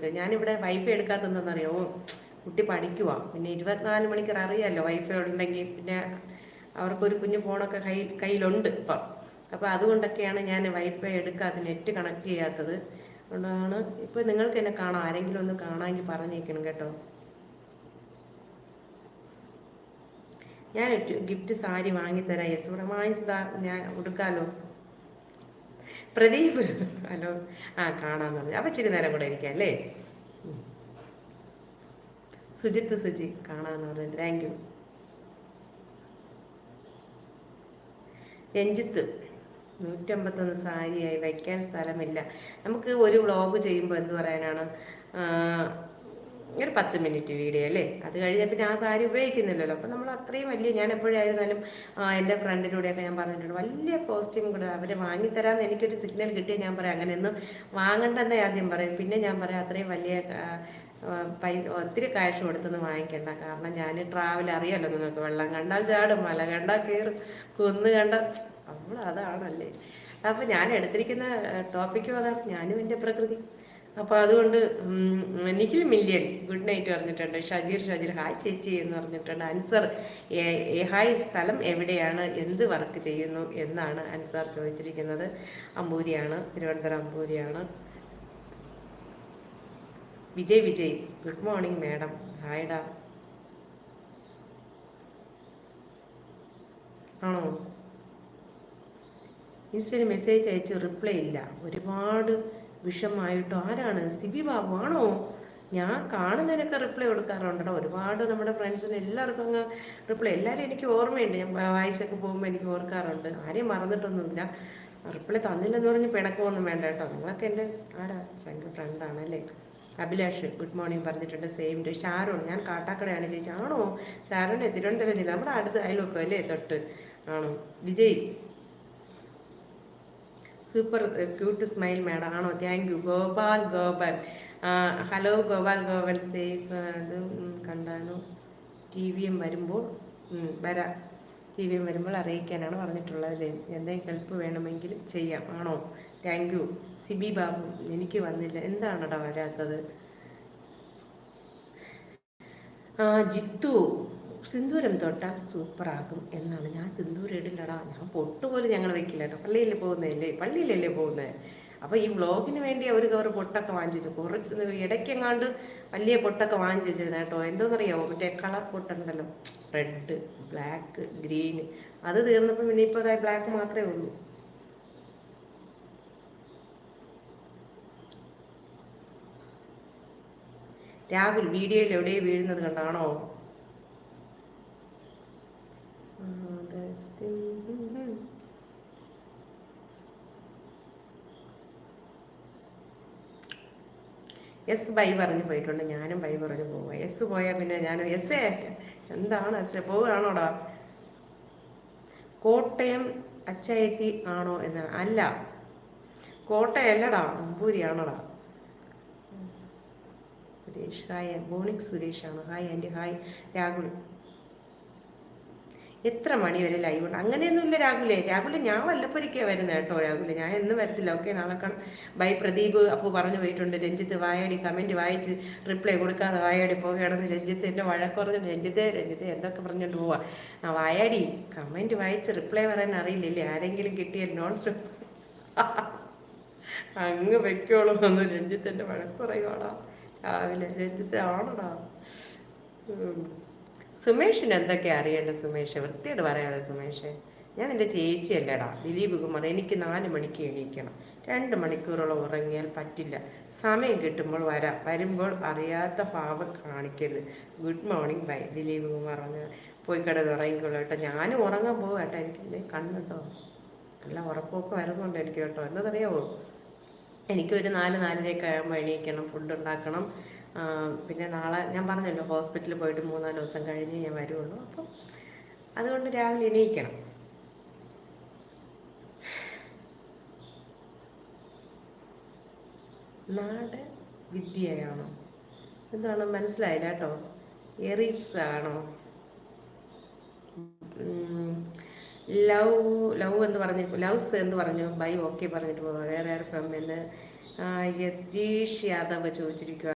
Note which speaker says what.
Speaker 1: നിങ്ങൾക്ക്. ഞാനിവിടെ വൈഫൈ എടുക്കാത്തതെന്നറിയോ, കുട്ടി പഠിക്കുക, പിന്നെ 24 മണിക്കൂർ അറിയാമല്ലോ വൈഫൈ ഉണ്ടെങ്കിൽ. പിന്നെ അവർക്കൊരു കുഞ്ഞു ഫോണൊക്കെ കയ്യിലുണ്ട് ഇപ്പം. അപ്പോൾ അതുകൊണ്ടൊക്കെയാണ് ഞാൻ വൈഫൈ എടുക്കാത്ത, നെറ്റ് കണക്ട് ചെയ്യാത്തത്. അതുകൊണ്ടാണ് ഇപ്പോൾ നിങ്ങൾക്ക് എന്നെ കാണാം. ആരെങ്കിലും ഒന്ന് കാണാമെങ്കിൽ പറഞ്ഞേക്കണം കേട്ടോ. ഞാൻ ഗിഫ്റ്റ് സാരി വാങ്ങിത്തരാം. യെസ്, ഇവിടെ വാങ്ങിച്ചതാ, ഞാൻ ഉടുക്കാലോ. പ്രദീപ് ഹലോ, കാണാന്ന് പറഞ്ഞു. അപ്പം ഇച്ചിരി നേരം കൂടെ ഇരിക്കാം അല്ലേ. സുജി കാണാന്ന് പറഞ്ഞു. Thank you. രഞ്ജിത്ത് 151 സാരിയായി, വയ്ക്കാൻ സ്ഥലമില്ല. നമുക്ക് ഒരു വ്ളോഗ് ചെയ്യുമ്പോൾ എന്ത് പറയാനാണ്, ഒരു 10 മിനിറ്റ് വീഡിയോ അല്ലേ. അത് കഴിഞ്ഞാൽ പിന്നെ ആ സാരി ഉപയോഗിക്കുന്നില്ലല്ലോ. അപ്പം നമ്മൾ അത്രയും വലിയ, ഞാൻ എപ്പോഴായിരുന്നാലും എൻ്റെ ഫ്രണ്ടിലൂടെയൊക്കെ ഞാൻ പറഞ്ഞിട്ടുണ്ട്, വലിയ കോസ്റ്റ്യൂം കൂടെ അവർ വാങ്ങിത്തരാമെന്ന് എനിക്കൊരു സിഗ്നൽ കിട്ടിയാൽ ഞാൻ പറയാം അങ്ങനെയൊന്നും വാങ്ങണ്ടെന്നേ ആദ്യം പറയും. പിന്നെ ഞാൻ പറയാം അത്രയും വലിയ ഒത്തിരി കാശ് കൊടുത്തൊന്നും വാങ്ങിക്കണ്ട. കാരണം ഞാൻ ട്രാവൽ അറിയാമല്ലോ നിങ്ങൾക്ക്. വെള്ളം കണ്ടാൽ ചാടും, മല കണ്ടാൽ കയറും, കുന്ന് കണ്ട നമ്മൾ അതാണല്ലേ. അപ്പോൾ ഞാൻ എടുത്തിരിക്കുന്ന ടോപ്പിക്കും അതാണ്, ഞാനും എൻ്റെ പ്രകൃതി. അപ്പോൾ അതുകൊണ്ട് നിഖിൽ മില്യൺ ഗുഡ് നൈറ്റ് പറഞ്ഞിട്ടുണ്ട്. ഷജീർ ഹായ് ചേച്ചി എന്ന് പറഞ്ഞിട്ടുണ്ട്. അൻസർ ഹായ്, സ്ഥലം എവിടെയാണ്, എന്ത് വർക്ക് ചെയ്യുന്നു എന്നാണ് അൻസാർ ചോദിച്ചിരിക്കുന്നത്. അമ്പൂരിയാണ്, തിരുവനന്തപുരം അമ്പൂരിയാണ്. Vijay good morning madam. ഹായ്ഡാ. ആണോ? ഇൻസ്റ്റയിൽ മെസ്സേജ് അയച്ച് റിപ്ലൈ ഇല്ല, ഒരുപാട് വിഷമായിട്ടോ. ആരാണ്? സിബി ബാബു ആണോ? ഞാൻ കാണുന്നതിനൊക്കെ റിപ്ലൈ കൊടുക്കാറുണ്ടോ. ഒരുപാട് നമ്മുടെ ഫ്രണ്ട്സിന് എല്ലാവർക്കും അങ്ങ് റിപ്ലൈ, എല്ലാവരും എനിക്ക് ഓർമ്മയുണ്ട്. ഞാൻ വായിച്ചൊക്കെ പോകുമ്പോൾ എനിക്ക് ഓർക്കാറുണ്ട്. ആരെയും മറന്നിട്ടൊന്നുമില്ല. റിപ്ലൈ തന്നില്ലെന്ന് പറഞ്ഞ് പിണക്കമൊന്നും വേണ്ട കേട്ടോ. നിങ്ങളൊക്കെ എൻ്റെ ആരാ ചങ്ക ഫ്രണ്ടാണല്ലേ. അഭിലാഷ് ഗുഡ് മോർണിംഗ് പറഞ്ഞിട്ടുണ്ട്. Same day. ഷാരോൺ ഞാൻ കാട്ടാക്കടയാണ് ചേച്ചി. ആണോ? ഷാരോൺ തിരുവനന്തപുരം ജില്ല, നമ്മുടെ അടുത്ത് അയൽവക്കം അല്ലേ, തൊട്ട്. ആണോ? Vijay super cute smile madam. ആണോ? Thank you. Gopal hello Gopal safe. അത് കണ്ടാലോ? ടി വി എം വരുമ്പോൾ വരാം. ടി വി എം വരുമ്പോൾ അറിയിക്കാനാണ് പറഞ്ഞിട്ടുള്ളത് അല്ലേ. എന്തെങ്കിലും ഹെൽപ്പ് വേണമെങ്കിലും ചെയ്യാം. ആണോ? Thank U. സിബി ബാബു എനിക്ക് വന്നില്ല, എന്താണടാ വരാത്തത്? ജിത്തു സിന്ദൂരം തൊട്ടാൽ സൂപ്പറാകും എന്നാണ്. ഞാൻ സിന്ദൂരം ഇടില്ലടാ, ഞാൻ പൊട്ടുപോലും ഞങ്ങൾ വെക്കില്ല കേട്ടോ. പള്ളിയിലല്ലേ പോകുന്നത്. അപ്പോൾ ഈ വ്ളോഗിന് വേണ്ടി ഒരു കവർ പൊട്ടൊക്കെ വാങ്ങിച്ചു. കുറച്ച് ഇടയ്ക്കെങ്ങാണ്ട് വലിയ പൊട്ടൊക്കെ വാങ്ങിച്ചു വെച്ചിരുന്നു കേട്ടോ. എന്തോന്നറിയാമോ, മറ്റേ കളർ പൊട്ടുണ്ടല്ലോ, റെഡ്, ബ്ലാക്ക്, ഗ്രീന്. അത് തീർന്നപ്പോൾ പിന്നെ ഇപ്പോൾ അതായത് ബ്ലാക്ക് മാത്രമേ ഉള്ളൂ. രാഹുൽ വീഡിയോയിൽ എവിടെയോ വീഴുന്നത് കണ്ടാണോ? എസ് ബൈ പറഞ്ഞ് പോയിട്ടുണ്ട്. ഞാനും ബൈ പറഞ്ഞ് പോവുക. എസ് പോയാൽ പിന്നെ ഞാനും എസ്. എന്താണ് എസ് പോവുകയാണോടാ? കോട്ടയം അച്ചായത്തി ആണോ എന്നാണ്. അല്ല, കോട്ടയം അല്ലടാ, അമ്പൂരിയാണോടാ. സുരേഷ് ഹായ്. ബോണിക് സുരേഷാണ്. Hi aunty. ഹായ് രാഹുൽ. എത്ര മണി വരെ ലൈവ് ഉണ്ട്? അങ്ങനെയൊന്നുമില്ല രാഹുലെ ഞാൻ വല്ലപ്പോഴൊക്കെയാണ് വരുന്നത് കേട്ടോ. രാഹുലെ ഞാൻ എന്നും വരത്തില്ല. ഓക്കെ, നാളെ കാണാം. ബൈ. പ്രദീപ് അപ്പോൾ പറഞ്ഞു പോയിട്ടുണ്ട്. രഞ്ജിത്ത് വായാടി കമൻറ്റ് വായിച്ച് റിപ്ലൈ കൊടുക്കാതെ വായാടി പോകുകയാണെന്ന് രഞ്ജിത്ത് എൻ്റെ വഴക്കുറഞ്ഞു. രഞ്ജിത്ത് എന്തൊക്കെ പറഞ്ഞുകൊണ്ട് പോവാ. വായാടി കമൻറ്റ് വായിച്ച് റിപ്ലൈ പറയാൻ അറിയില്ലേ? ആരെങ്കിലും കിട്ടിയ നോൺ സ്റ്റോപ്പ് അങ്ങ് വെക്കോളൂ എന്ന് രഞ്ജിത്ത് എൻ്റെ വഴക്കുറയുവാടാ രാവിലെ. രഞ്ജിത്ത് ആണോടാ. സുമേഷിന് എന്തൊക്കെയാണ് അറിയേണ്ടത്? സുമേഷ് വൃത്തിയോട് പറയാതെ. സുമേഷ് ഞാൻ എൻ്റെ ചേച്ചിയല്ലേടാ. ദിലീപ് കുമാർ എനിക്ക് 4 മണിക്ക് എണീക്കണം. 2 മണിക്കൂറോളം ഉറങ്ങിയാൽ പറ്റില്ല. സമയം കിട്ടുമ്പോൾ വരാം, വരുമ്പോൾ അറിയാത്ത ഭാവം കാണിക്കരുത്. Good morning bye. Dilip Kumar അങ്ങ് പോയി കിടന്ന് ഉറങ്ങിക്കോളൂ കേട്ടോ. ഞാനും ഉറങ്ങാൻ പോകും കേട്ടോ. എനിക്ക് കണ്ണുണ്ടോ, നല്ല ഉറക്കമൊക്കെ വരുന്നുണ്ട് എനിക്ക് കേട്ടോ. എന്താണെന്നറിയാമോ, എനിക്കൊരു 4-4:30 ആകുമ്പോൾ എണീക്കണം, ഫുഡ് ഉണ്ടാക്കണം. പിന്നെ നാളെ ഞാൻ പറഞ്ഞല്ലോ ഹോസ്പിറ്റലിൽ പോയിട്ട് 3-4 ദിവസം കഴിഞ്ഞ് ഞാൻ വരുള്ളൂ. അപ്പം അതുകൊണ്ട് രാവിലെ എണീക്കണം. നാട് വിദ്യയാണോ? എന്താണ് മനസ്സിലായില്ല കേട്ടോ. എറീസ് ആണോ? ലവ് എന്ന് പറഞ്ഞു, ലവ്സ് എന്ന് പറഞ്ഞു. ബൈ ഓക്കെ പറഞ്ഞിട്ട് പോവാം. വേറെ ഫ്രം എന്ന് യതീഷ് യാദവ് ചോദിച്ചിരിക്കുക.